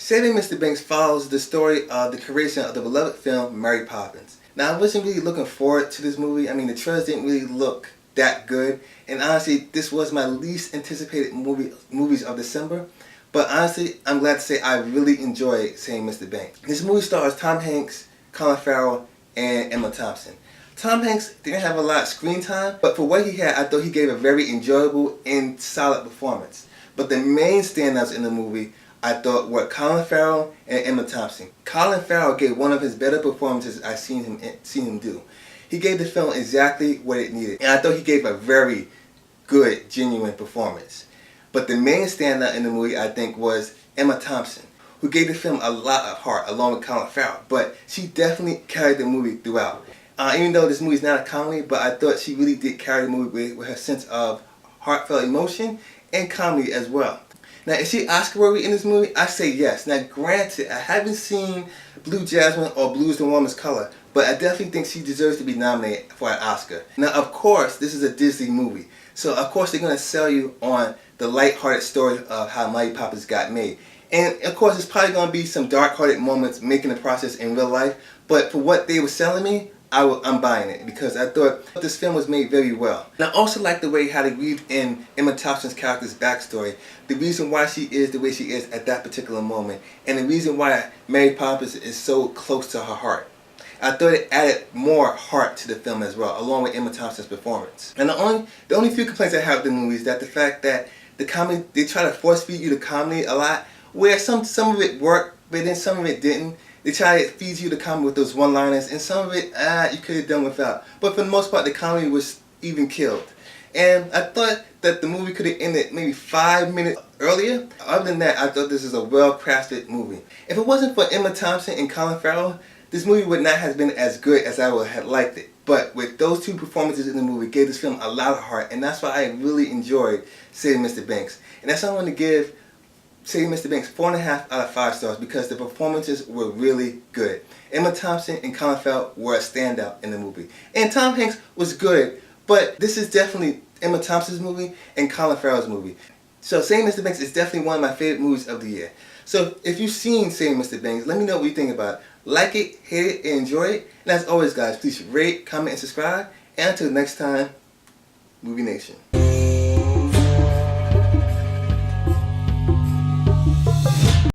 Saving Mr. Banks follows the story of the creation of the beloved film Mary Poppins. Now, I wasn't really looking forward to this movie. I mean, the trailers didn't really look that good, and honestly, this was my least anticipated movies of December. But honestly, I'm glad to say I really enjoyed Saving Mr. Banks. This movie stars Tom Hanks, Colin Farrell, and Emma Thompson. Tom Hanks didn't have a lot of screen time, but for what he had, I thought he gave a very enjoyable and solid performance. But the main standouts in the movie, I thought, were Colin Farrell and Emma Thompson. Colin Farrell gave one of his better performances I've seen him do. He gave the film exactly what it needed, and I thought he gave a very good, genuine performance. But the main standout in the movie, I think, was Emma Thompson, who gave the film a lot of heart along with Colin Farrell. But she definitely carried the movie throughout. Even though this movie is not a comedy, but I thought she really did carry the movie with her sense of heartfelt emotion and comedy as well. Now, is she Oscar worthy in this movie? I say yes. Now, granted, I haven't seen Blue Jasmine or Blue's the Warmest Color, but I definitely think she deserves to be nominated for an Oscar. Now, of course, this is a Disney movie, so of course they're going to sell you on the lighthearted story of how Mary Poppins got made. And of course, there's probably going to be some dark-hearted moments making the process in real life, but for what they were selling me, I'm buying it because I thought this film was made very well. And I also like the way how they weaved in Emma Thompson's character's backstory, the reason why she is the way she is at that particular moment, and the reason why Mary Poppins is so close to her heart. I thought it added more heart to the film as well, along with Emma Thompson's performance. And the only few complaints I have with the movie is that the fact that the comedy, they try to force feed you the comedy a lot, where some of it worked, but then some of it didn't. They try to feed you the comedy with those one-liners, and some of it, you could have done without. But for the most part, the comedy was even killed. And I thought that the movie could have ended maybe 5 minutes earlier. Other than that, I thought this is a well-crafted movie. If it wasn't for Emma Thompson and Colin Farrell, this movie would not have been as good as I would have liked it. But with those two performances in the movie, gave this film a lot of heart, and that's why I really enjoyed Saving Mr. Banks. And that's why I want to give Saving Mr. Banks 4.5 out of 5 stars because the performances were really good. Emma Thompson and Colin Farrell were a standout in the movie. And Tom Hanks was good, but this is definitely Emma Thompson's movie and Colin Farrell's movie. So Saving Mr. Banks is definitely one of my favorite movies of the year. So if you've seen Saving Mr. Banks, let me know what you think about it. Like it, hate it, and enjoy it. And as always guys, please rate, comment, and subscribe. And until next time, Movie Nation.